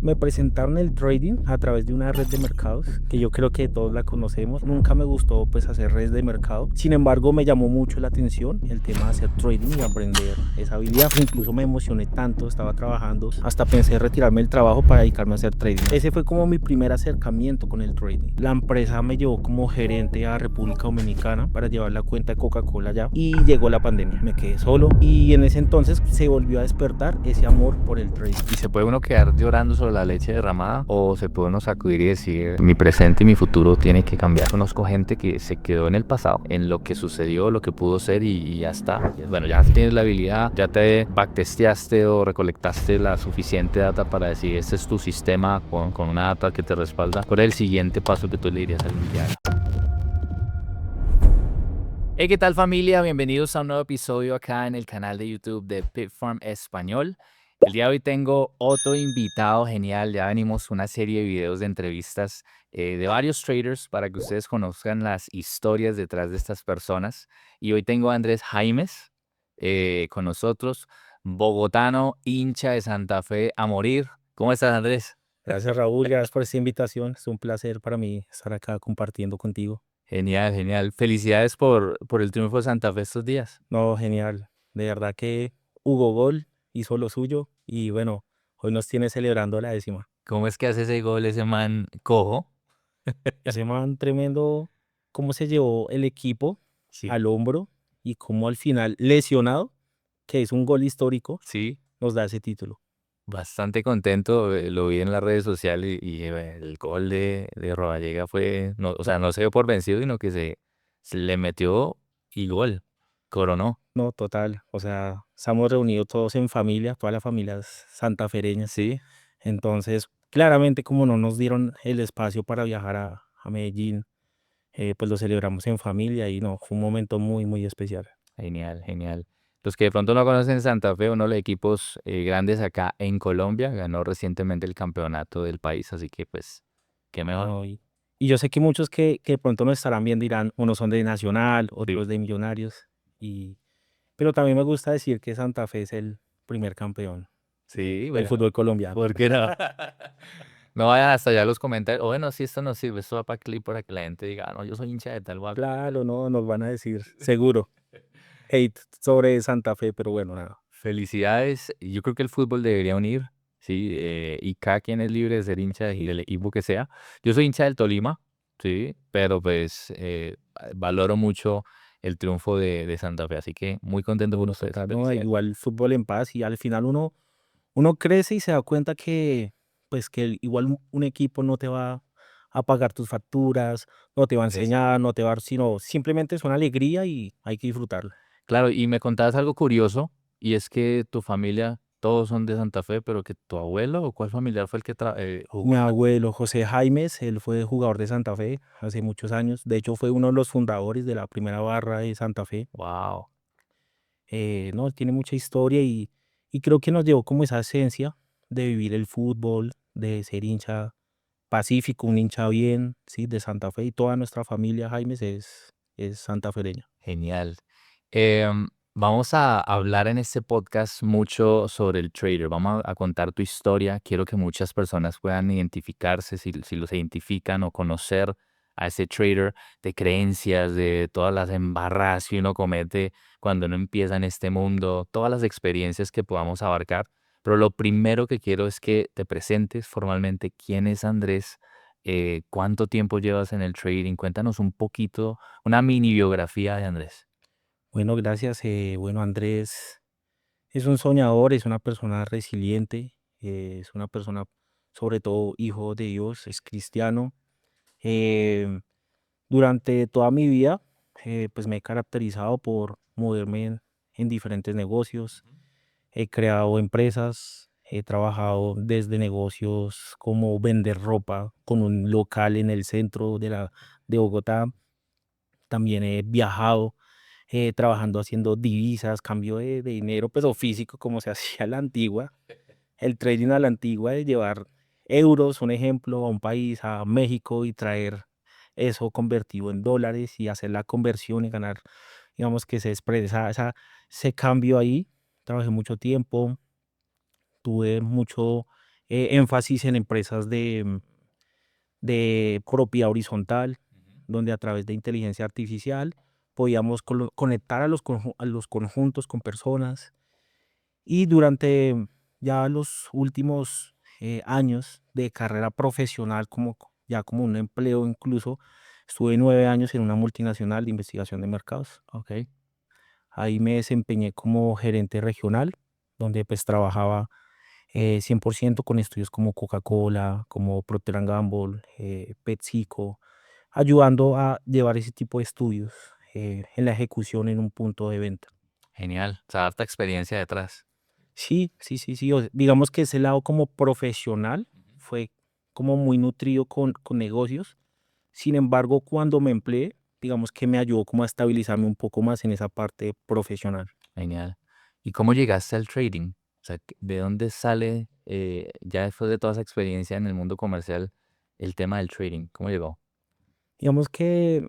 me presentaron el trading a través de una red de mercados, que yo creo que todos la conocemos. Nunca me gustó pues hacer redes de mercado. Sin embargo, me llamó mucho la atención el tema de hacer trading y aprender esa habilidad. Incluso me emocioné tanto, estaba trabajando, hasta pensé retirarme del trabajo para dedicarme a hacer trading. Ese fue como mi primer acercamiento con el trading. La empresa me llevó como gerente a República Dominicana para llevar la cuenta de Coca-Cola allá y llegó la pandemia. Me quedé solo y en ese entonces se volvió a despertar ese amor por el trading. ¿Y se puede uno quedar llorando sobre la leche derramada o se puede uno sacudir y decir mi presente y mi futuro tiene que cambiar? Conozco gente que se quedó en el pasado, en lo que sucedió, lo que pudo ser y ya está. Bueno, ya tienes la habilidad, ya te backtesteaste o recolectaste la suficiente data para decir este es tu sistema con una data que te respalda. ¿Cuál es el siguiente paso que tú le dirías al que haga? Hey, ¿qué tal familia? Bienvenidos a un nuevo episodio acá en el canal de YouTube de Pit Farm Español. El día de hoy tengo otro invitado genial. Ya venimos una serie de videos de entrevistas de varios traders para que ustedes conozcan las historias detrás de estas personas. Y hoy tengo a Andrés Jaimes con nosotros, bogotano, hincha de Santa Fe a morir. ¿Cómo estás, Andrés? Gracias, Raúl, gracias por esta invitación. Es un placer para mí estar acá compartiendo contigo. Genial, genial. Felicidades por el triunfo de Santa Fe estos días. No, genial. De verdad que Hugo Gol hizo lo suyo y bueno, hoy nos tiene celebrando la décima. ¿Cómo es que hace ese gol ese man cojo? Ese man tremendo, cómo se llevó el equipo Sí, al hombro y cómo al final, lesionado, que es un gol histórico, sí, nos da ese título. bastante contento. Lo vi en las redes sociales y el gol de Rodallega fue, no, o sea, no se dio por vencido, sino que se le metió y gol, coronó. No, total. O sea, estamos reunidos todos en familia, todas las familias santafereñas. Sí, Entonces, claramente, como no nos dieron el espacio para viajar a Medellín, pues lo celebramos en familia y no, fue un momento muy, muy especial. genial, genial. Los que de pronto no conocen Santa Fe, uno de los equipos grandes acá en Colombia, ganó recientemente el campeonato del país, así que pues, qué mejor. ¿No? Y yo sé que muchos que de pronto no estarán bien dirán, unos son de Nacional, Sí, otros de Millonarios, pero también me gusta decir que Santa Fe es el primer campeón sí, del bueno, fútbol colombiano. ¿por qué no? No vayan hasta allá los comentarios. O bueno, si esto no sirve, esto va para clip para que la gente diga, "Ah, no, yo soy hincha de tal guapo". Claro, no, nos van a decir, seguro, hate sobre Santa Fe, pero bueno, nada. Felicidades. Yo creo que el fútbol debería unir, sí, y cada quien es libre de ser hincha del equipo que sea. Yo soy hincha del Tolima, sí, pero pues valoro mucho el triunfo de Santa Fe, así que muy contento por No, ustedes. total, no, Felicidades. igual fútbol en paz y al final uno crece y se da cuenta que, pues, que igual un equipo no te va a pagar tus facturas, no te va a Eso. enseñar, no te va a dar, sino simplemente es una alegría y hay que disfrutarla. Claro, y me contabas algo curioso, y es que tu familia, todos son de Santa Fe, pero que tu abuelo o cuál familiar fue el que jugó Mi en Santa abuelo José Jaimes, él fue jugador de Santa Fe hace muchos años, de hecho fue uno de los fundadores de la primera barra de Santa Fe. Fe? Wow, No, tiene mucha historia y creo que nos llevó como esa esencia de vivir el fútbol, de ser hincha pacífico, un hincha bien, sí, de Santa Fe y toda nuestra familia Jaimes es santafereña. genial. Vamos a hablar en este podcast mucho sobre el trader. Vamos a contar tu historia. Quiero que muchas personas puedan identificarse, si los identifican o conocer a ese trader de creencias, de todas las embarradas que uno comete cuando uno empieza en este mundo, todas las experiencias que podamos abarcar. Pero lo primero que quiero es que te presentes formalmente quién es Andrés, cuánto tiempo llevas en el trading. Cuéntanos un poquito, una mini biografía de Andrés. Bueno, gracias. Bueno, Andrés es un soñador, es una persona resiliente, es una persona, sobre todo, hijo de Dios, es cristiano. Em, Durante toda mi vida, pues me he caracterizado por moverme en diferentes negocios. He creado empresas, he trabajado desde negocios como vender ropa con un local en el centro de Bogotá. También he viajado trabajando haciendo divisas, cambio de dinero, pero físico, como se hacía a la antigua. El trading a la antigua de llevar euros, un ejemplo, a un país, a México y traer eso convertido en dólares y hacer la conversión y ganar, digamos que se expresa ese cambio ahí. Trabajé mucho tiempo, tuve mucho énfasis en empresas de propiedad horizontal, donde a través de inteligencia artificial podíamos conectar a los conjuntos con personas. Y durante ya los últimos años de carrera profesional, ya como un empleo incluso, estuve 9 años en una multinacional de investigación de mercados. Ok, Ahí me desempeñé como gerente regional, donde pues trabajaba 100% con estudios como Coca-Cola, como Procter and Gamble, PepsiCo, ayudando a llevar ese tipo de estudios en la ejecución en un punto de venta. genial. O sea, harta experiencia detrás. Sí, sí, sí, sí. Digamos que ese lado como profesional fue como muy nutrido con negocios. Sin embargo, cuando me empleé, digamos que me ayudó como a estabilizarme un poco más en esa parte profesional. Genial. ¿Y cómo llegaste al trading? O sea, ¿de dónde sale, ya después de toda esa experiencia en el mundo comercial, el tema del trading? ¿Cómo llegó? Digamos que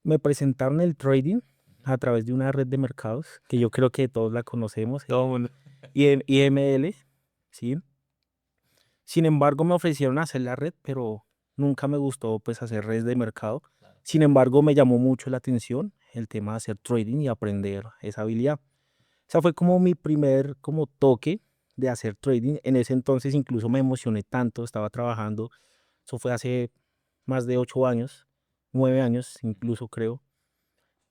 me presentaron el trading a través de una red de mercados, que yo creo que todos la conocemos, Todo el mundo. IML, ¿sí? Sin embargo, me ofrecieron hacer la red, pero nunca me gustó pues hacer redes de mercado. Sin embargo, me llamó mucho la atención el tema de hacer trading y aprender esa habilidad. O sea, fue como mi primer como toque de hacer trading. En ese entonces incluso me emocioné tanto, estaba trabajando. Eso fue hace más de 8 años, 9 años incluso creo.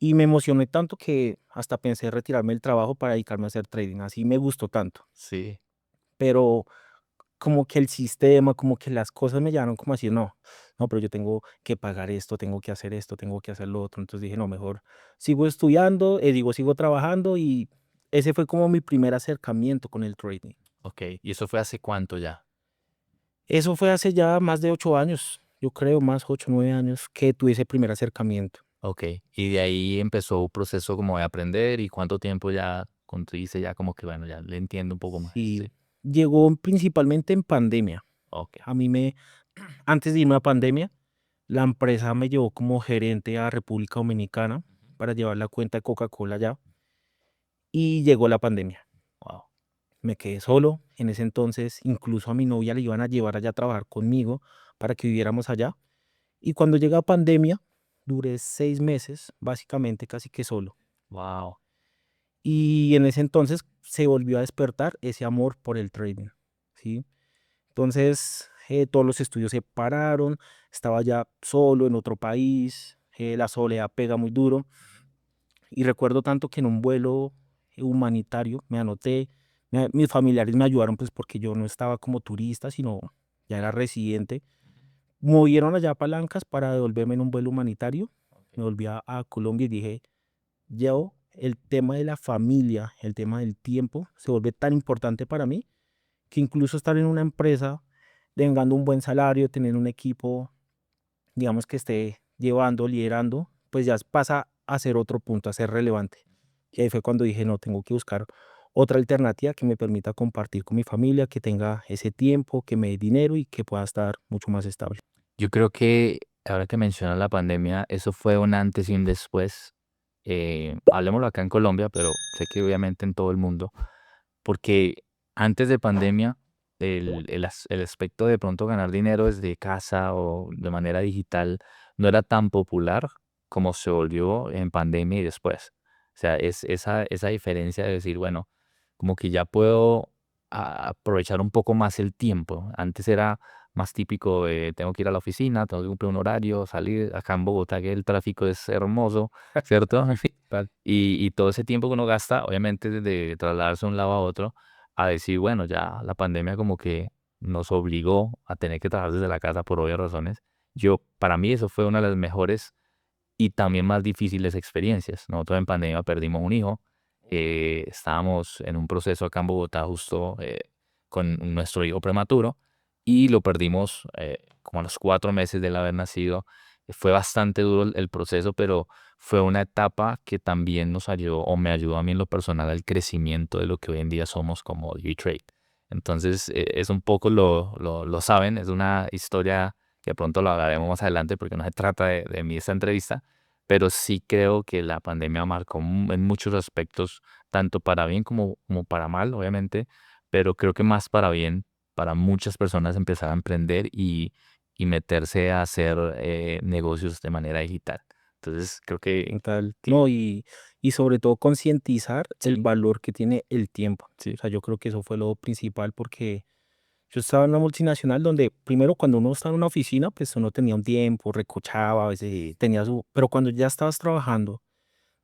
Y me emocioné tanto que hasta pensé retirarme del trabajo para dedicarme a hacer trading. Así me gustó tanto. Sí, Pero como que el sistema, como que las cosas me llevaron como así, no, no, pero yo tengo que pagar esto, tengo que hacer esto, tengo que hacer lo otro. Entonces dije, no, mejor sigo estudiando, sigo trabajando y ese fue como mi primer acercamiento con el trading. ok. ¿Y eso fue hace cuánto ya? Eso fue hace ya más de 8 años, yo creo, más 8, 9 años que tuve ese primer acercamiento. Ok. Y de ahí empezó un proceso como de aprender y cuánto tiempo ya dice ya como que bueno, ya le entiendo un poco más. Sí, Sí. llegó principalmente en pandemia. Ok. A mí antes de irme a pandemia, la empresa me llevó como gerente a República Dominicana para llevar la cuenta de Coca-Cola allá y llegó la pandemia. Wow. Me quedé solo. En ese entonces, incluso a mi novia le iban a llevar allá a trabajar conmigo para que viviéramos allá. Y cuando llega pandemia, duré 6 meses, básicamente casi que solo. Wow. Y en ese entonces se volvió a despertar ese amor por el trading, ¿sí? Entonces, todos los estudios se pararon, estaba ya solo en otro país, la soledad pega muy duro. Y recuerdo tanto que en un vuelo humanitario me anoté, mis familiares me ayudaron pues porque yo no estaba como turista, sino ya era residente. Movieron allá palancas para devolverme en un vuelo humanitario. Me volví a Colombia y dije, yo, el tema de la familia, el tema del tiempo, se vuelve tan importante para mí que incluso estar en una empresa, devengando un buen salario, tener un equipo, digamos, que esté llevando, liderando, pues ya pasa a ser otro punto, a ser relevante. Y ahí fue cuando dije, no, tengo que buscar otra alternativa que me permita compartir con mi familia, que tenga ese tiempo, que me dé dinero y que pueda estar mucho más estable. Yo creo que ahora que mencionas la pandemia, eso fue un antes y un después. Hablemoslo acá en Colombia, pero sé que obviamente en todo el mundo, porque antes de pandemia, el aspecto de pronto ganar dinero desde casa o de manera digital no era tan popular como se volvió en pandemia y después. O sea, es esa diferencia de decir, bueno, como que ya puedo aprovechar un poco más el tiempo. Antes era más típico de tengo que ir a la oficina, tengo que cumplir un horario, salir acá en Bogotá, que el tráfico es hermoso, ¿cierto? Tal. Y todo ese tiempo que uno gasta, obviamente, de trasladarse de un lado a otro, a decir, bueno, ya la pandemia como que nos obligó a tener que trabajar desde la casa por obvias razones. Para mí eso fue una de las mejores y también más difíciles experiencias. Nosotros en pandemia perdimos un hijo, estábamos en un proceso acá en Bogotá justo con nuestro hijo prematuro y lo perdimos como a los 4 meses de él haber nacido. Fue bastante duro el proceso, pero fue una etapa que también nos ayudó o me ayudó a mí en lo personal al crecimiento de lo que hoy en día somos como U-Trade. Entonces, es un poco lo saben, es una historia que pronto lo hablaremos más adelante porque no se trata de mí esta entrevista, pero sí creo que la pandemia marcó en muchos aspectos, tanto para bien como para mal, obviamente, pero creo que más para bien para muchas personas empezar a emprender y meterse a hacer negocios de manera digital. Entonces, creo Total. que No, y sobre todo concientizar el sí, valor que tiene el tiempo. O sí. sea, yo creo que eso fue lo principal porque yo estaba en una multinacional donde primero cuando uno estaba en una oficina, pues uno tenía un tiempo, recochaba, a veces tenía su... Pero cuando ya estabas trabajando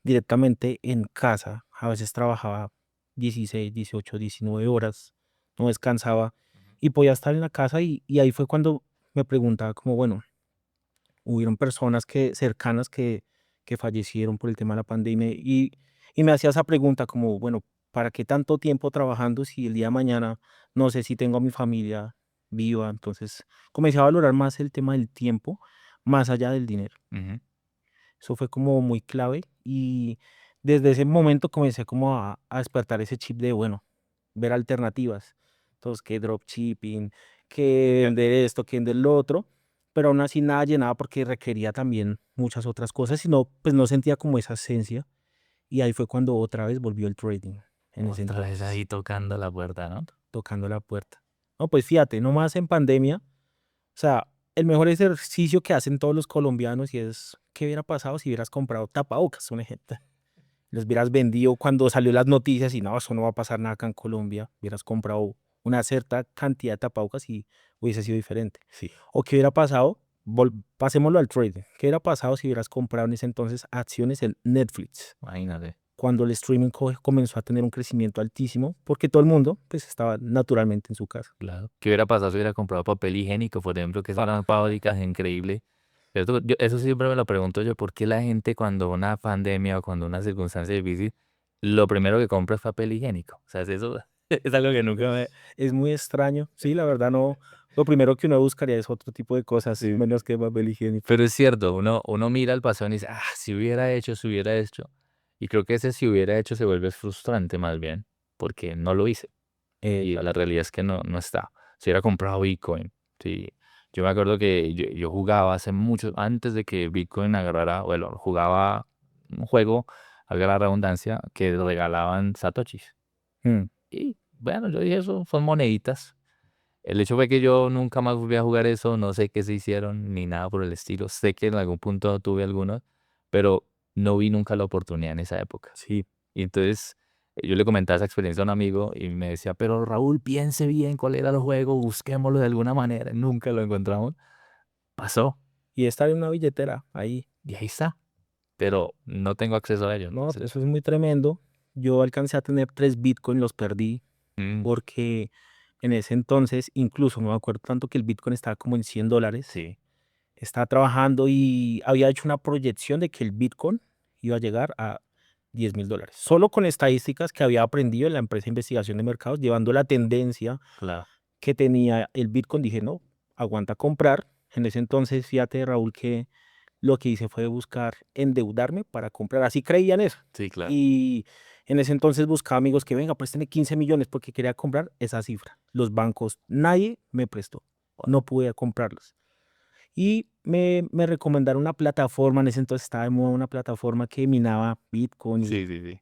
directamente en casa, a veces trabajaba 16, 18, 19 horas, no descansaba Ujú. y podía estar en la casa y ahí fue cuando me preguntaba como, bueno, hubieron personas cercanas que fallecieron por el tema de la pandemia y me hacía esa pregunta como, bueno, ¿para qué tanto tiempo trabajando si el día de mañana no sé si tengo a mi familia viva? Entonces comencé a valorar más el tema del tiempo más allá del dinero. Ujú. Eso fue como muy clave y desde ese momento comencé como a despertar ese chip de, bueno, ver alternativas. Entonces, que dropshipping, que vender esto, que vender lo otro, pero aún así nada llenaba porque requería también muchas otras cosas y no, pues no sentía como esa esencia. Y ahí fue cuando otra vez volvió el trading, en ese Otra vez entonces, ahí tocando la puerta, ¿no? tocando la puerta. No, pues fíjate, no más en pandemia, o sea, el mejor ejercicio que hacen todos los colombianos y es, ¿qué hubiera pasado si hubieras comprado tapabocas, un ejemplo? Los hubieras vendido cuando salió las noticias y no, eso no va a pasar nada acá en Colombia. Hubieras comprado una cierta cantidad de tapabocas y hubiese sido diferente. Sí. ¿O qué hubiera pasado? Pasémoslo al trading. ¿Qué hubiera pasado si hubieras comprado en ese entonces acciones en Netflix? Imagínate. Cuando el streaming comenzó a tener un crecimiento altísimo, porque todo el mundo pues estaba naturalmente en su casa. Claro. ¿Qué hubiera pasado si hubiera comprado papel higiénico, por ejemplo, que es una fábrica increíble? Pero eso siempre me lo pregunto yo, ¿por qué la gente cuando una pandemia o cuando una circunstancia difícil, lo primero que compra es papel higiénico? O sea, eso es algo que nunca me... Es muy extraño. Sí, la verdad no. Lo primero que uno buscaría es otro tipo de cosas, Sí. menos que papel higiénico. Pero es cierto, uno mira al pasado y dice, ah, si hubiera hecho, si hubiera hecho. Y creo que ese si hubiera hecho se vuelve frustrante más bien, porque no lo hice. Y la realidad es que no está. Si hubiera comprado Bitcoin, sí. Yo me acuerdo que yo jugaba hace mucho, antes de que Bitcoin agarrara, bueno, jugaba un juego, valga la redundancia, que regalaban satoshis. Mm. Y bueno, yo dije, eso son moneditas. El hecho fue que yo nunca más volví a jugar eso, no sé qué se hicieron ni nada por el estilo. Sé que en algún punto tuve algunos, pero no vi nunca la oportunidad en esa época. Sí, Y entonces yo le comentaba esa experiencia a un amigo y me decía, pero Raúl, piense bien cuál era el juego, busquémoslo de alguna manera. Nunca lo encontramos. Pasó y estar en una billetera ahí. y ahí está, pero no tengo acceso a ello. No, Entonces, eso es muy tremendo. Yo alcancé a tener 3 Bitcoin, los perdí mm, porque en ese entonces, incluso no me acuerdo tanto que el Bitcoin estaba como en $100. sí, Estaba trabajando y había hecho una proyección de que el Bitcoin iba a llegar a $10.000. Solo con estadísticas que había aprendido en la empresa de investigación de mercados, llevando la tendencia claro. que tenía el Bitcoin, dije, no, aguanta comprar. En ese entonces, fíjate, Raúl, que lo que hice fue buscar endeudarme para comprar. Así creía en eso. Sí, claro. Y en ese entonces buscaba amigos que venga, présteme 15 millones porque quería comprar esa cifra. Los bancos, nadie me prestó. Wow. No pude comprarlos. Y me recomendaron una plataforma, en ese entonces estaba de moda una plataforma que minaba Bitcoin. Y Sí, sí, sí.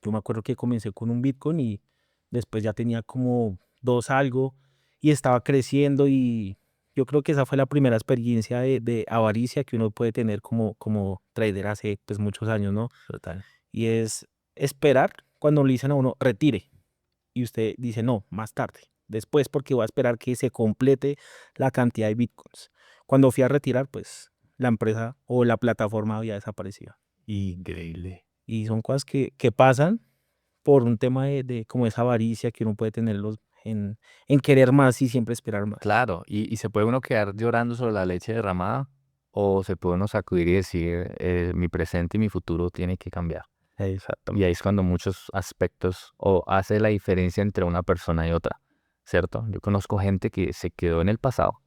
yo me acuerdo que comencé con un Bitcoin y después ya tenía como dos algo y estaba creciendo y yo creo que esa fue la primera experiencia de avaricia que uno puede tener como trader hace pues muchos años, ¿no? Total. Y es esperar cuando le dicen a uno retire y usted dice no, más tarde, después porque voy a esperar que se complete la cantidad de Bitcoins. Cuando fui a retirar pues la empresa o la plataforma había desaparecido. Increíble. Y son cosas que pasan por un tema de como esa avaricia que uno puede tener en querer más y siempre esperar más. Claro, y se puede uno quedar llorando sobre la leche derramada o se puede uno sacudir y decir, mi presente y mi futuro tienen que cambiar. Y ahí Exactamente. es cuando muchos aspectos o hace la diferencia entre una persona y otra, ¿cierto? Yo conozco gente que se quedó en el pasado,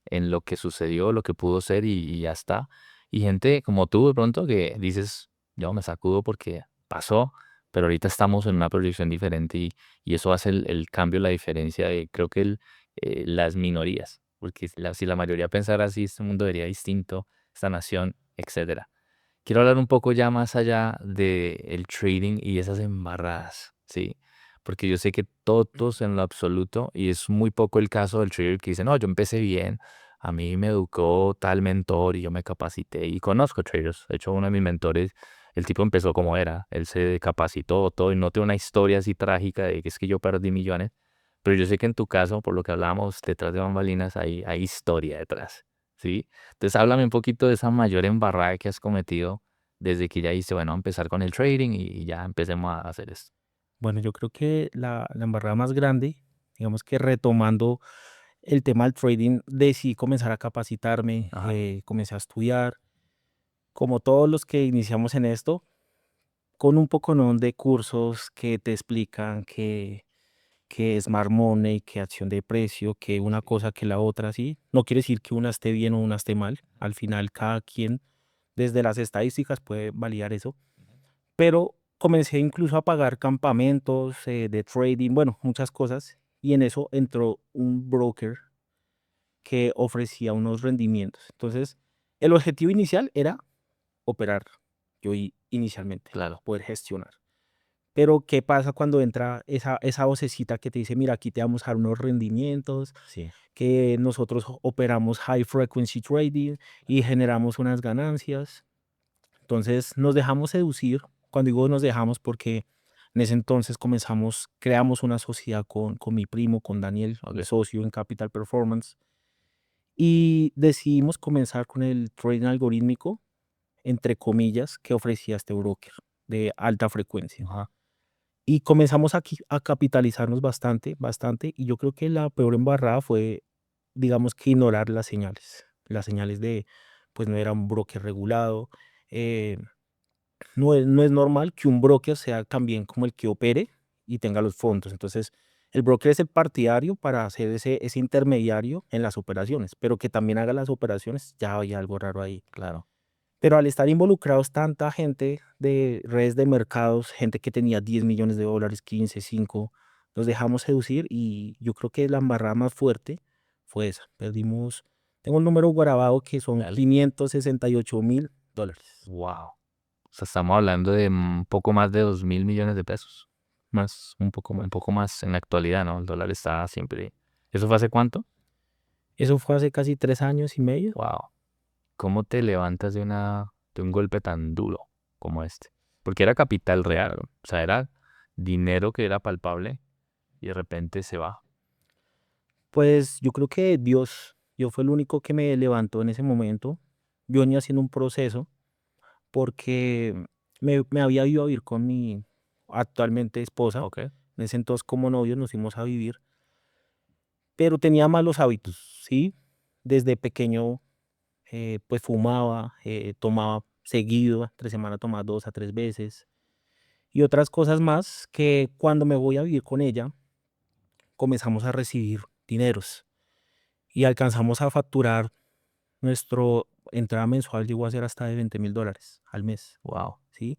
en lo que sucedió, lo que pudo ser y ya está. Y gente como tú de pronto que dices, yo me sacudo porque pasó, pero ahorita estamos en una proyección diferente y eso hace el cambio, la diferencia de, creo que las minorías, porque si la mayoría pensara así, este mundo sería distinto, esta nación, etcétera. Quiero hablar un poco ya más allá del trading y esas embarradas, ¿sí? Porque yo sé que todos en lo absoluto, y es muy poco el caso del trader que dice, no, yo empecé bien, a mí me educó tal mentor y yo me capacité. Y conozco traders. De hecho, uno de mis mentores, el tipo empezó como era. Él se capacitó todo y no tiene una historia así trágica de que es que yo perdí millones. Pero yo sé que en tu caso, por lo que hablábamos detrás de bambalinas, hay historia detrás. ¿Sí? Entonces, háblame un poquito de esa mayor embarrada que has cometido desde que ya dice, bueno, a empezar con el trading y ya empecemos a hacer esto. Bueno, yo creo que la embarrada más grande, digamos que retomando el tema del trading, decidí comenzar a capacitarme, Ajá. comencé a estudiar, como todos los que iniciamos en esto, con un poco de cursos que te explican que Smart Money, que acción de precio, que una cosa que la otra, ¿sí? No quiere decir que una esté bien o una esté mal. Al final, cada quien, desde las estadísticas, puede validar eso. Pero comencé incluso a pagar campamentos de trading, bueno, muchas cosas. Y en eso entró un broker que ofrecía unos rendimientos. Entonces, el objetivo inicial era operar, inicialmente, Claro. poder gestionar. Pero, ¿qué pasa cuando entra esa vocecita que te dice, mira, aquí te vamos a dar unos rendimientos, Sí. que nosotros operamos high frequency trading y generamos unas ganancias? Entonces nos dejamos seducir. Cuando digo nos dejamos, porque en ese entonces creamos una sociedad con mi primo, con Daniel, mi Ok. socio en Capital Performance, y decidimos comenzar con el trading algorítmico, entre comillas, que ofrecía este broker de alta frecuencia. Ajá. Y comenzamos aquí a capitalizarnos bastante, bastante. Y yo creo que la peor embarrada fue, digamos, que ignorar las señales. Las señales de, pues no era un broker regulado. eh, no es normal que un broker sea también como el que opere y tenga los fondos. Entonces, el broker es el partidario para hacer ese intermediario en las operaciones, pero que también haga las operaciones, ya había algo raro ahí. Claro. Pero al estar involucrados tanta gente de redes de mercados, gente que tenía 10 millones de dólares, 15, 5, nos dejamos seducir y yo creo que la embarrada más fuerte fue esa. Perdimos, tengo un número grabado que son Real. $568,000. Wow. O sea, estamos hablando de un poco más de 2.000 millones de pesos. Más, un poco más en la actualidad, ¿no? El dólar está siempre. ¿Eso fue hace cuánto? Eso fue hace casi 3 años y medio. Wow. ¿Cómo te levantas de un golpe tan duro como este? Porque era capital real, ¿no? O sea, era dinero que era palpable y de repente se va. Pues yo creo que Dios fue el único que me levantó en ese momento. Yo venía haciendo un proceso porque me había ido a vivir con mi actualmente esposa. Ok. En ese entonces, como novios, nos fuimos a vivir, pero tenía malos hábitos, ¿sí? Desde pequeño, pues fumaba, tomaba seguido, entre semana tomaba 2 a 3 veces y otras cosas más que cuando me voy a vivir con ella comenzamos a recibir dineros y alcanzamos a facturar. Nuestro entrada mensual llegó a ser hasta de $20,000 al mes, Wow. ¿sí?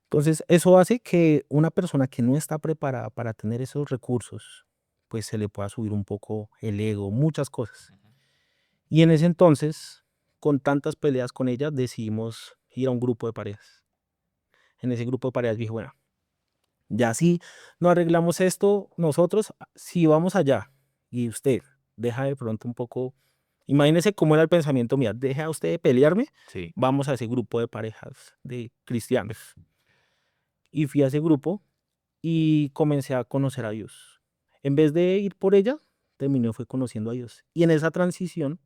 Entonces, eso hace que una persona que no está preparada para tener esos recursos, pues se le pueda subir un poco el ego, muchas cosas. Y en ese entonces, con tantas peleas con ella, decidimos ir a un grupo de parejas. En ese grupo de parejas dije, bueno, ya si no arreglamos esto nosotros, si vamos allá y usted deja de pronto un poco, imagínese cómo era el pensamiento mío, deja usted de pelearme, Sí. vamos a ese grupo de parejas de cristianos. Y fui a ese grupo y comencé a conocer a Dios. En vez de ir por ella, terminé fue conociendo a Dios. Y en esa transición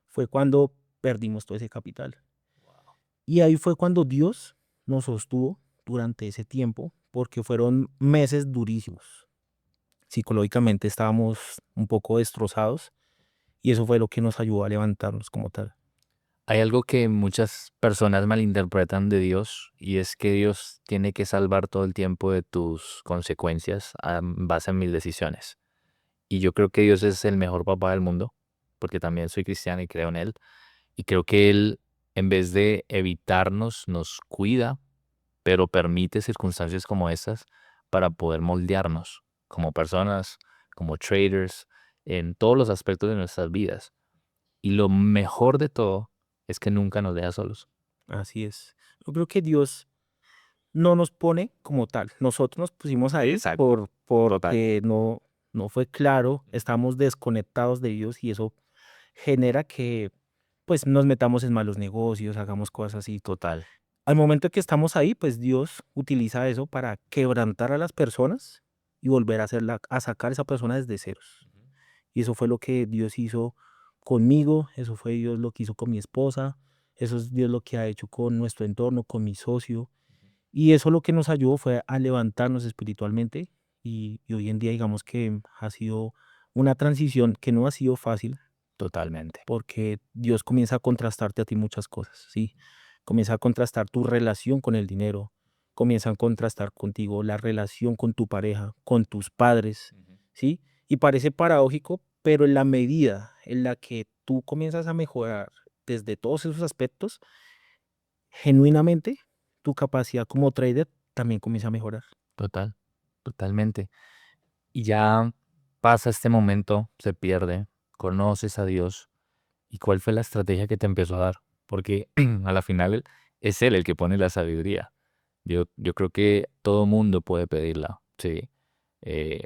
fue cuando perdimos todo ese capital. Y ahí fue cuando Dios nos sostuvo durante ese tiempo, porque fueron meses durísimos. Psicológicamente estábamos un poco destrozados y eso fue lo que nos ayudó a levantarnos como tal. Hay algo que muchas personas malinterpretan de Dios y es que Dios tiene que salvar todo el tiempo de tus consecuencias en base a mis decisiones. Y yo creo que Dios es el mejor papá del mundo, porque también soy cristiano y creo en Él. Y creo que Él, en vez de evitarnos, nos cuida, pero permite circunstancias como estas para poder moldearnos como personas, como traders, en todos los aspectos de nuestras vidas. Y lo mejor de todo es que nunca nos deja solos. Así es. Yo creo que Dios no nos pone como tal. Nosotros nos pusimos ahí Exacto, total. porque no fue claro, estamos desconectados de Dios y eso genera que pues nos metamos en malos negocios, hagamos cosas así. Total. Al momento que estamos ahí, pues Dios utiliza eso para quebrantar a las personas y volver a hacerla, a sacar a esa persona desde ceros. Y eso fue lo que Dios hizo conmigo, eso fue Dios lo que hizo con mi esposa, eso es Dios lo que ha hecho con nuestro entorno, con mi socio. Y eso lo que nos ayudó fue a levantarnos espiritualmente y hoy en día digamos que ha sido una transición que no ha sido fácil Totalmente. porque Dios comienza a contrastarte a ti muchas cosas, ¿sí? Comienza a contrastar tu relación con el dinero, comienza a contrastar contigo la relación con tu pareja, con tus padres, ¿sí? Y parece paradójico, pero en la medida en la que tú comienzas a mejorar desde todos esos aspectos, genuinamente tu capacidad como trader también comienza a mejorar. Total, totalmente. Y ya pasa este momento, se pierde, conoces a Dios. ¿Y cuál fue la estrategia que te empezó a dar? Porque a la final es Él el que pone la sabiduría. Yo creo que todo mundo puede pedirla, ¿sí?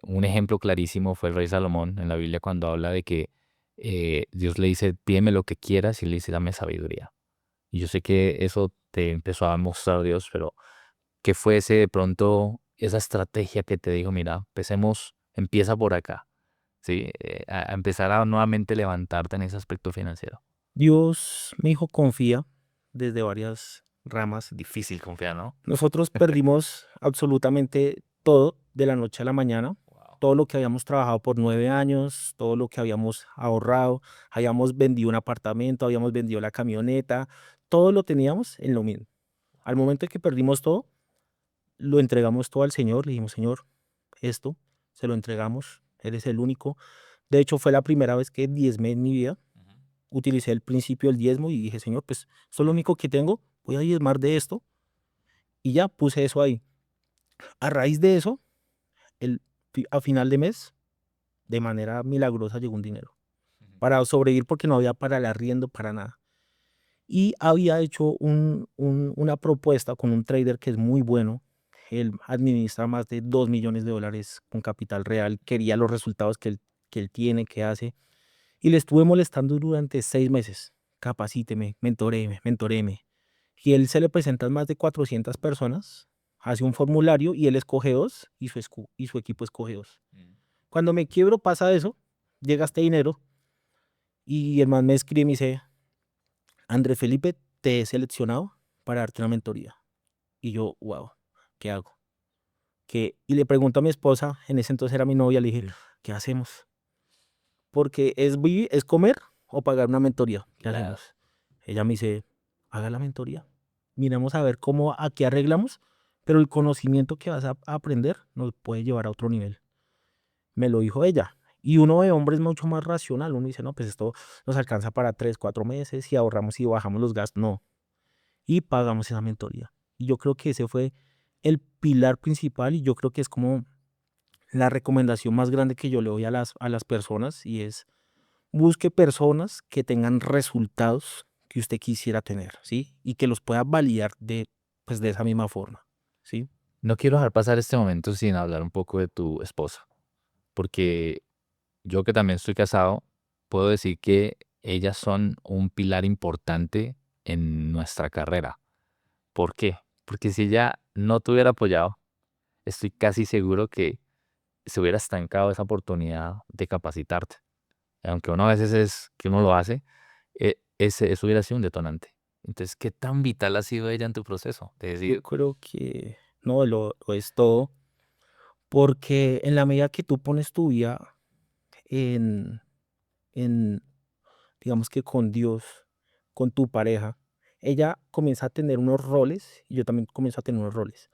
Un ejemplo clarísimo fue el rey Salomón en la Biblia cuando habla de que Dios le dice, pídeme lo que quieras y él le dice, dame sabiduría. Y yo sé que eso te empezó a mostrar Dios, pero ¿qué fue ese de pronto, esa estrategia que te dijo, mira, empecemos, empieza por acá, ¿sí? A empezar a nuevamente levantarte en ese aspecto financiero. Dios, mi hijo, confía desde varias ramas. Difícil confiar, ¿no? Nosotros perdimos absolutamente todo de la noche a la mañana, Wow. todo lo que habíamos trabajado por 9 años, todo lo que habíamos ahorrado, habíamos vendido un apartamento, habíamos vendido la camioneta, todo lo teníamos en lo mismo. Al momento en que perdimos todo, lo entregamos todo al Señor, le dijimos, Señor, esto se lo entregamos, eres el único. De hecho, fue la primera vez que diezmé en mi vida, utilicé el principio del diezmo y dije, Señor, pues esto es lo único que tengo, voy a diezmar de esto y ya puse eso ahí. A raíz de eso, a final de mes, de manera milagrosa llegó un dinero para sobrevivir porque no había para el arriendo, para nada. Y había hecho una propuesta con un trader que es muy bueno. Él administra más de $2 millones con capital real. Quería los resultados que él tiene, que hace. Y le estuve molestando durante 6 meses. Capacíteme, mentoréeme, mentoréeme. Y él se le presentan más de 400 personas, hace un formulario y él escoge dos y su equipo escoge dos. Cuando me quiebro pasa eso, llega este dinero y el man me escribe y me dice, Andrés Felipe, te he seleccionado para darte una mentoría. Y yo, wow, ¿qué hago? Y le pregunto a mi esposa, en ese entonces era mi novia, le dije, Sí. ¿qué hacemos? Porque es comer o pagar una mentoría. ¿Qué Claro. hacemos? Ella me dice, haga la mentoría. Miremos a ver cómo, a qué arreglamos, pero el conocimiento que vas a aprender nos puede llevar a otro nivel. Me lo dijo ella. Y uno de hombre es mucho más racional. Uno dice, no, pues esto nos alcanza para 3, 4 meses y ahorramos y bajamos los gastos. No. Y pagamos esa mentoría. Y yo creo que ese fue el pilar principal y yo creo que es como la recomendación más grande que yo le doy a las personas y es busque personas que tengan resultados que usted quisiera tener, ¿sí? Y que los pueda validar pues de esa misma forma, ¿sí? No quiero dejar pasar este momento sin hablar un poco de tu esposa, porque yo que también estoy casado, puedo decir que ellas son un pilar importante en nuestra carrera. ¿Por qué? Porque si ella no te hubiera apoyado, estoy casi seguro que se hubiera estancado esa oportunidad de capacitarte. Aunque uno a veces es que uno lo hace, eso hubiera sido un detonante. Entonces, ¿qué tan vital ha sido ella en tu proceso? De Yo decir, creo que no, lo es todo, porque en la medida que tú pones tu vida en, en, digamos que con Dios, con tu pareja, ella comienza a tener unos roles y yo también comienzo a tener unos roles.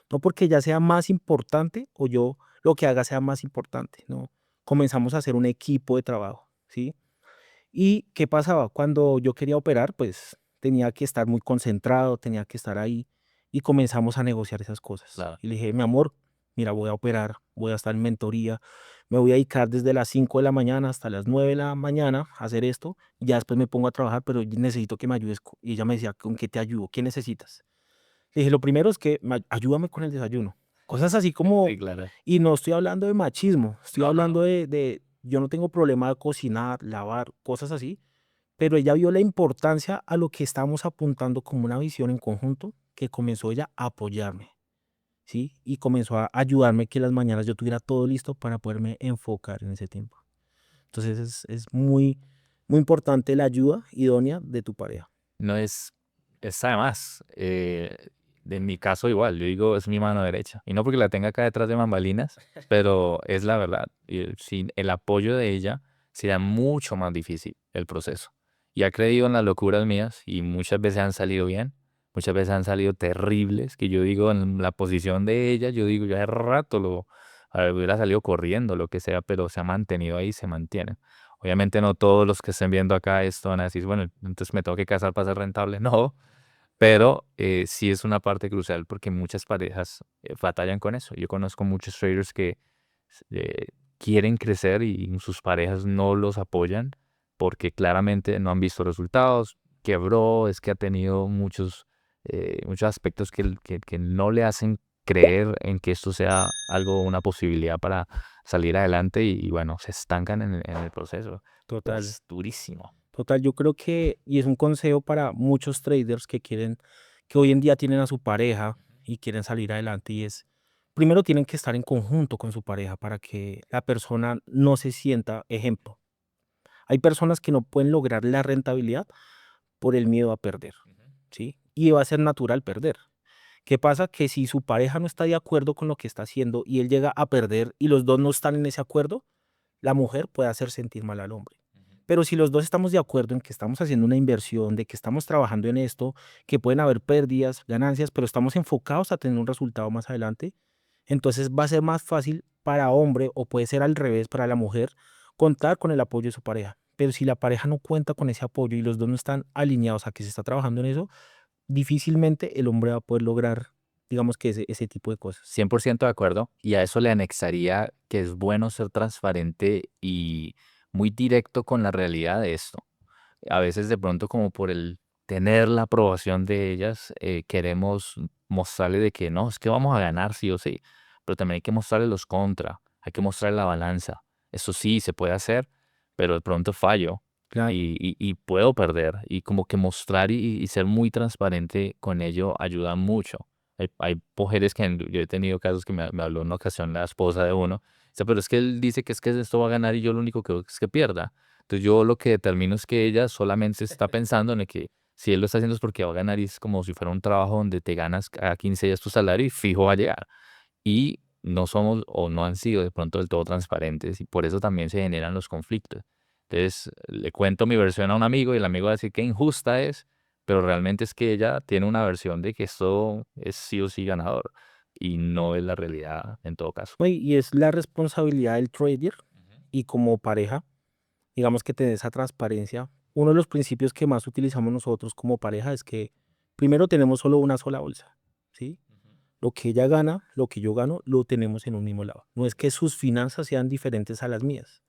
No porque ella sea más importante o yo lo que haga sea más importante, no. Comenzamos a hacer un equipo de trabajo, ¿sí? ¿Y qué pasaba? Cuando yo quería operar, pues tenía que estar muy concentrado, tenía que estar ahí y comenzamos a negociar esas cosas. claro, Y le dije, mi amor, mira, voy a operar, voy a estar en mentoría, me voy a dedicar desde las 5 de la mañana hasta las 9 de la mañana a hacer esto, y ya después me pongo a trabajar, pero necesito que me ayudes. Y ella me decía, ¿con qué te ayudo? ¿Qué necesitas? Le dije, lo primero es que ayúdame con el desayuno. Cosas así Sí, como, claro. y no estoy hablando de machismo, estoy No, no, hablando no. yo no tengo problema de cocinar, lavar, cosas así, pero ella vio la importancia a lo que estábamos apuntando como una visión en conjunto, que comenzó ella a apoyarme, ¿sí? Y comenzó a ayudarme que las mañanas yo tuviera todo listo para poderme enfocar en ese tiempo. Entonces es muy, muy importante la ayuda idónea de tu pareja. No es además, en mi caso igual, yo digo, es mi mano derecha. Y no porque la tenga acá detrás de bambalinas, pero es la verdad. Y sin el apoyo de ella, sería mucho más difícil el proceso. Y ha creído en las locuras mías y muchas veces han salido bien, muchas veces han salido terribles, que yo digo, en la posición de ella, yo digo, yo hace rato hubiera salido corriendo, lo que sea, pero se ha mantenido ahí, se mantiene. Obviamente no todos los que estén viendo acá esto van a decir, bueno, entonces me tengo que casar para ser rentable. No, pero sí es una parte crucial porque muchas parejas batallan con eso. Yo conozco muchos traders que eh, quieren crecer y sus parejas no los apoyan porque claramente no han visto resultados. Quebró, es que ha tenido muchos aspectos que no le hacen creer en que esto sea algo, una posibilidad para salir adelante y bueno, se estancan en el proceso. Total. Es durísimo. Total, yo creo que, y es un consejo para muchos traders que quieren, que hoy en día tienen a su pareja y quieren salir adelante, y es, primero tienen que estar en conjunto con su pareja para que la persona no se sienta ejemplo. Hay personas que no pueden lograr la rentabilidad por el miedo a perder, ¿sí? Y va a ser natural perder. ¿Qué pasa? Que si su pareja no está de acuerdo con lo que está haciendo y él llega a perder y los dos no están en ese acuerdo, la mujer puede hacer sentir mal al hombre. Pero si los dos estamos de acuerdo en que estamos haciendo una inversión, de que estamos trabajando en esto, que pueden haber pérdidas, ganancias, pero estamos enfocados a tener un resultado más adelante, entonces va a ser más fácil para hombre o puede ser al revés para la mujer contar con el apoyo de su pareja. Pero si la pareja no cuenta con ese apoyo y los dos no están alineados a que se está trabajando en eso, difícilmente el hombre va a poder lograr, digamos que ese tipo de cosas. 100% de acuerdo. Y a eso le anexaría que es bueno ser transparente y muy directo con la realidad de esto. A veces de pronto como por el tener la aprobación de ellas, queremos mostrarle de que no, es que vamos a ganar sí o sí, pero también hay que mostrarle los contra, hay que mostrarle la balanza. Eso sí, se puede hacer, pero de pronto fallo Claro. y puedo perder. Y como que mostrar y ser muy transparente con ello ayuda mucho. Hay mujeres yo he tenido casos que me habló en una ocasión la esposa de uno, dice, pero es que él dice que es que esto va a ganar y yo lo único que veo es que pierda. Entonces yo lo que determino es que ella solamente está pensando en el que si él lo está haciendo es porque va a ganar y es como si fuera un trabajo donde te ganas cada 15 días tu salario y fijo va a llegar. Y no somos o no han sido de pronto del todo transparentes y por eso también se generan los conflictos. Entonces le cuento mi versión a un amigo y el amigo va a decir que injusta es, pero realmente es que ella tiene una versión de que esto es sí o sí ganador y no es la realidad en todo caso. No, y es la responsabilidad del trader Ujú. y como pareja, digamos que tener esa transparencia. Uno de los principios que más utilizamos nosotros como pareja es que primero tenemos solo una sola bolsa, ¿sí? Ujú. Lo que ella gana, lo que yo gano, lo tenemos en un mismo lado. No es que sus finanzas sean diferentes a las mías.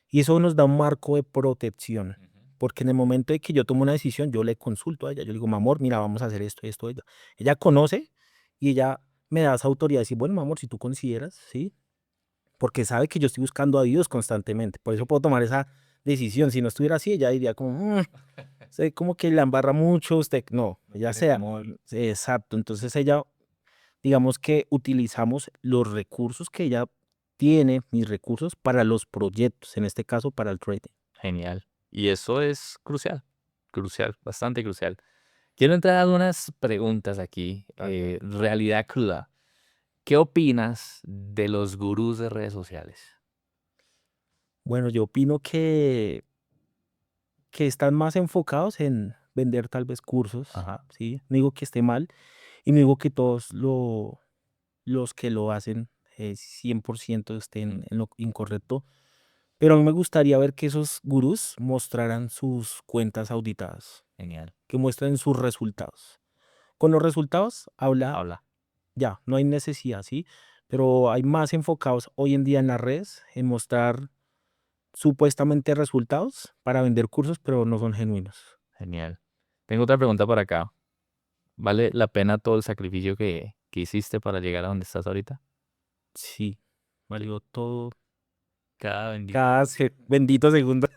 Y eso nos da un marco de protección, Ujú. porque en el momento de que yo tomo una decisión, yo le consulto a ella. Yo le digo, mi amor, mira, vamos a hacer esto, esto, esto. Ella conoce y ella me da esa autoridad de decir, bueno, mi amor, si tú consideras, ¿sí? Porque sabe que yo estoy buscando a Dios constantemente. Por eso puedo tomar esa decisión. Si no estuviera así, ella diría como, sé como que la embarra mucho usted. No, No ella tiene sea. temor. Sí, exacto. Entonces ella, digamos que utilizamos los recursos que ella tiene, mis recursos, para los proyectos, en este caso para el trading. Genial. Y eso es crucial, crucial, bastante crucial. Quiero entrar a unas preguntas aquí. Realidad cruda. ¿Qué opinas de los gurús de redes sociales? Bueno, yo opino que están más enfocados en vender tal vez cursos, Ajá. ¿sí? No digo que esté mal y no digo que todos los que lo hacen 100% Ujú. estén en lo incorrecto, pero a mí me gustaría ver que esos gurús mostraran sus cuentas auditadas, Genial. que muestren sus resultados. Con los resultados habla Habla. ya, no hay necesidad, ¿sí? Pero hay más enfocados hoy en día en las redes en mostrar supuestamente resultados para vender cursos, pero no son genuinos. Genial. Tengo otra pregunta por acá. ¿Vale la pena todo el sacrificio que hiciste para llegar a donde estás ahorita? Sí, valió todo, Cada bendito. cada bendito segundo.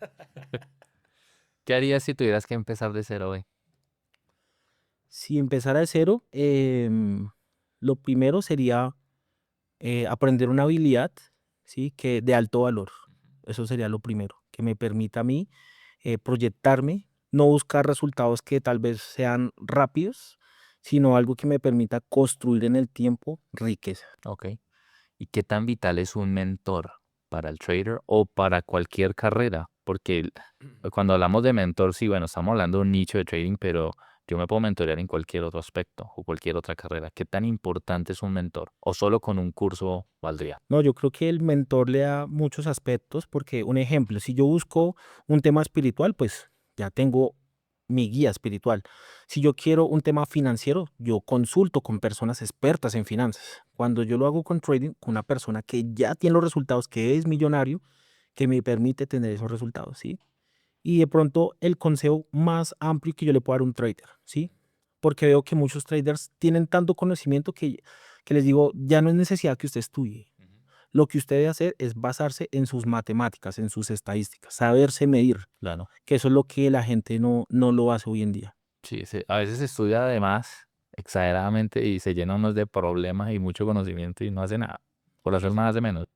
¿Qué harías si tuvieras que empezar de cero hoy? Si empezara de cero, lo primero sería aprender una habilidad, ¿sí? Que de alto valor. Eso sería lo primero, que me permita a mí proyectarme, no buscar resultados que tal vez sean rápidos, sino algo que me permita construir en el tiempo riqueza. Ok. ¿Y qué tan vital es un mentor para el trader o para cualquier carrera? Porque cuando hablamos de mentor, sí, bueno, estamos hablando de un nicho de trading, pero yo me puedo mentorear en cualquier otro aspecto o cualquier otra carrera. ¿Qué tan importante es un mentor? ¿O solo con un curso valdría? No, yo creo que el mentor le da muchos aspectos, porque un ejemplo, si yo busco un tema espiritual, pues ya tengo mi guía espiritual. Si yo quiero un tema financiero, yo consulto con personas expertas en finanzas. Cuando yo lo hago con trading, con una persona que ya tiene los resultados, que es millonario, que me permite tener esos resultados, ¿sí? Y de pronto el consejo más amplio que yo le puedo dar a un trader, ¿sí? Porque veo que muchos traders tienen tanto conocimiento que les digo, ya no es necesidad que usted estudie. Lo que usted debe hacer es basarse en sus matemáticas, en sus estadísticas, saberse medir, Claro. que eso es lo que la gente no lo hace hoy en día. Sí, a veces se estudia además exageradamente y se llena unos de problemas y mucho conocimiento y no hace nada. Por hacer más de menos.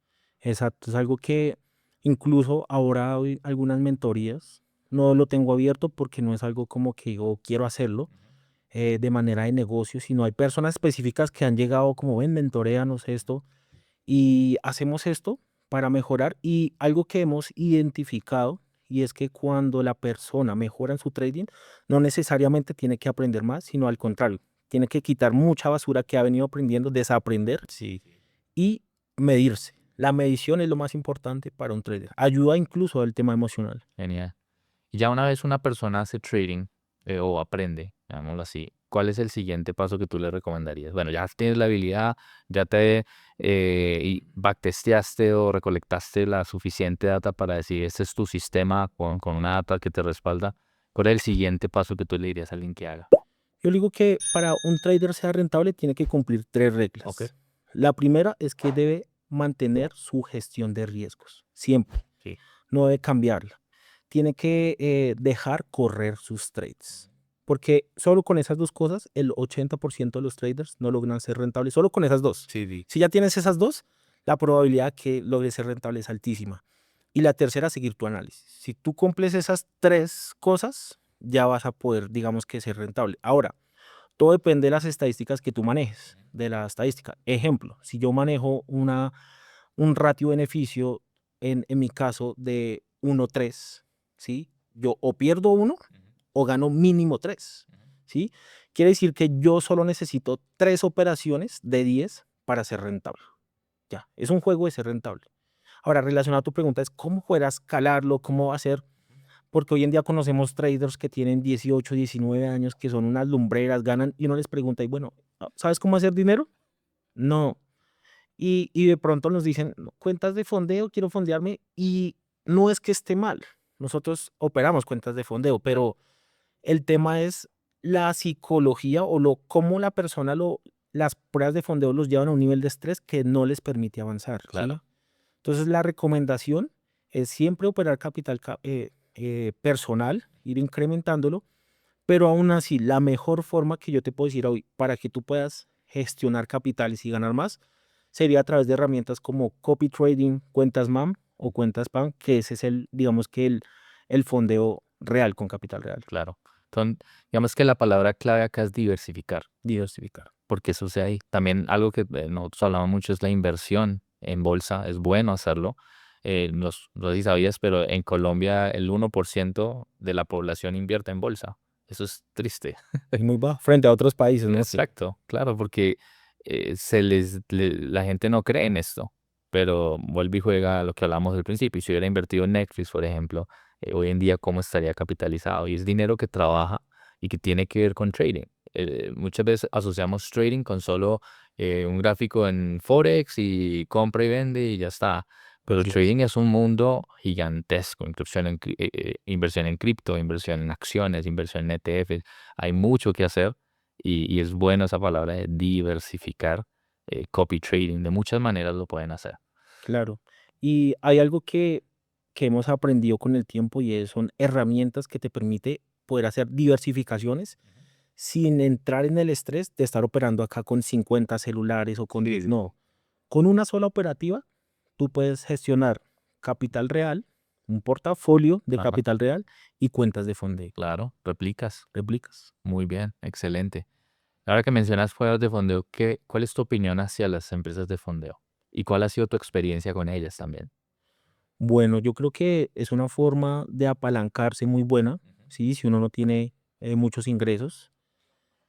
Exacto, es algo que incluso ahora doy algunas mentorías, no lo tengo abierto porque no es algo como que yo quiero hacerlo de manera de negocio, sino hay personas específicas que han llegado como, ven, mentoreanos esto, y hacemos esto para mejorar. Y algo que hemos identificado, y es que cuando la persona mejora en su trading, no necesariamente tiene que aprender más, sino al contrario, tiene que quitar mucha basura que ha venido aprendiendo, desaprender Sí. y medirse. La medición es lo más importante para un trader. Ayuda incluso al tema emocional. Genial. Y ya una vez una persona hace trading o aprende, llamémoslo así, ¿cuál es el siguiente paso que tú le recomendarías? Bueno, ya tienes la habilidad, ya te y backtesteaste o recolectaste la suficiente data para decir, este es tu sistema con una data que te respalda. ¿Cuál es el siguiente paso que tú le dirías a alguien que haga? Yo digo que para un trader sea rentable tiene que cumplir tres Ok. reglas. La primera es que debe mantener su gestión de riesgos, siempre. Sí. No debe cambiarla. Tiene que dejar correr sus trades. Porque solo con esas dos cosas, el 80% de los traders no logran ser rentables. Solo con esas dos. Sí, sí. Si ya tienes esas dos, la probabilidad que logres ser rentable es altísima. Y la tercera, seguir tu análisis. Si tú cumples esas tres cosas, ya vas a poder, digamos que, ser rentable. Ahora, todo depende de las estadísticas que tú manejes, de la estadística. Ejemplo, si yo manejo un ratio beneficio, en mi caso, de 1:3, ¿sí? Yo o pierdo uno o gano mínimo 3, ¿sí? Quiere decir que yo solo necesito 3 operaciones de 10 para ser rentable. Ya, es un juego de ser rentable. Ahora, relacionado a tu pregunta, es cómo poder escalarlo, cómo va a ser, porque hoy en día conocemos traders que tienen 18, 19 años, que son unas lumbreras, ganan, y uno les pregunta, y bueno, ¿sabes cómo hacer dinero? No. Y de pronto nos dicen: "No, cuentas de fondeo, quiero fondearme", y no es que esté mal. Nosotros operamos cuentas de fondeo, pero el tema es la psicología o cómo la persona las pruebas de fondeo los llevan a un nivel de estrés que no les permite avanzar, ¿sí? Claro. Entonces, la recomendación es siempre operar capital personal, ir incrementándolo, pero aún así, la mejor forma que yo te puedo decir hoy para que tú puedas gestionar capitales y ganar más sería a través de herramientas como copy trading, cuentas MAM o cuentas PAM, que ese es digamos que el fondeo real con capital real. Claro. Entonces, digamos que la palabra clave acá es diversificar, Diversificar. porque eso sea ahí. También algo que nosotros hablamos mucho es la inversión en bolsa. Es bueno hacerlo. No sé si sabías, pero en Colombia el 1% de la población invierte en bolsa. Eso es triste. Es muy bajo frente a otros países, ¿no? Sí. Exacto, claro, porque la gente no cree en esto, pero vuelve y juega a lo que hablamos al principio. Si hubiera invertido en Netflix, por ejemplo, hoy en día, ¿cómo estaría capitalizado? Y es dinero que trabaja y que tiene que ver con trading. Muchas veces asociamos trading con solo un gráfico en Forex y compra y vende y ya está. Pero el Sí. trading es un mundo gigantesco, inversión en cripto, inversión en acciones, inversión en ETFs. Hay mucho que hacer y es bueno esa palabra de diversificar, copy trading, de muchas maneras lo pueden hacer. Claro. Y hay algo que hemos aprendido con el tiempo y son herramientas que te permite poder hacer diversificaciones sin entrar en el estrés de estar operando acá con 50 celulares o con Sí, 10. sí, No, con una sola operativa tú puedes gestionar capital real, un portafolio de ajá, capital real y cuentas de fondeo. claro, replicas. ¿Replicas? Muy bien, excelente. Ahora que mencionas juegos de fondeo, ¿cuál es tu opinión hacia las empresas de fondeo? ¿Y cuál ha sido tu experiencia con ellas también? Bueno, yo creo que es una forma de apalancarse muy buena, Ujú. ¿sí? Si uno no tiene muchos ingresos.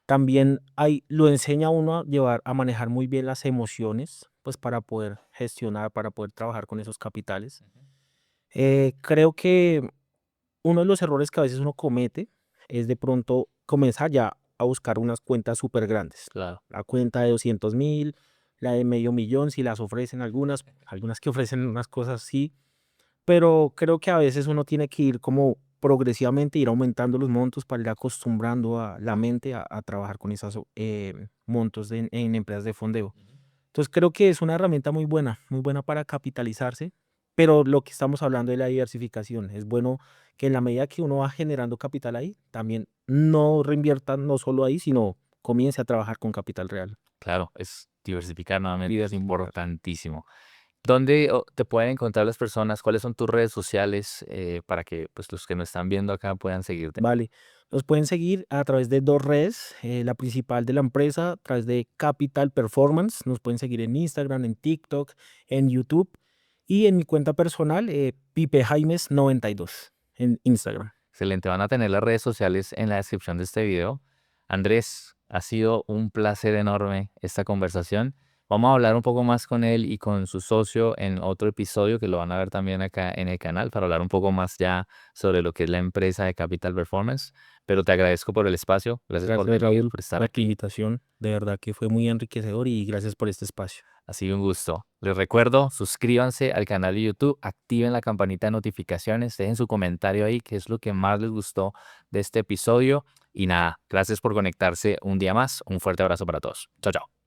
También lo enseña a uno a llevar, a manejar muy bien las emociones, pues para poder gestionar, para poder trabajar con esos capitales. Ujú. Creo que uno de los errores que a veces uno comete es de pronto comenzar ya a buscar unas cuentas súper grandes. Claro, La cuenta de 200.000, la de medio millón, si las ofrecen algunas que ofrecen unas cosas así, pero creo que a veces uno tiene que ir como progresivamente, ir aumentando los montos para ir acostumbrando a la mente a trabajar con esos montos en empresas de fondeo. ujú, Entonces creo que es una herramienta muy buena para capitalizarse, pero lo que estamos hablando de la diversificación, es bueno que en la medida que uno va generando capital ahí, también no reinvierta no solo ahí, sino comience a trabajar con capital real. claro, es diversificar nuevamente, es Diversificar. importantísimo. ¿Dónde te pueden encontrar las personas? ¿Cuáles son tus redes sociales para que pues, los que nos están viendo acá puedan seguirte? Vale, nos pueden seguir a través de 2 redes, la principal de la empresa, a través de Capital Performance, nos pueden seguir en Instagram, en TikTok, en YouTube y en mi cuenta personal, Pipe Jaimes 92 en Instagram. Excelente, van a tener las redes sociales en la descripción de este video. Andrés, ha sido un placer enorme esta conversación. Vamos a hablar un poco más con él y con su socio en otro episodio que lo van a ver también acá en el canal para hablar un poco más ya sobre lo que es la empresa de Capital Performance. Pero te agradezco por el espacio, gracias por Gracias, venir, Raúl, por estar por aquí. la invitación, de verdad que fue muy enriquecedor y gracias por este espacio. Ha sido un gusto. Les recuerdo, suscríbanse al canal de YouTube, activen la campanita de notificaciones, dejen su comentario ahí, qué es lo que más les gustó de este episodio. Y nada, gracias por conectarse un día más. Un fuerte abrazo para todos. Chao, chao.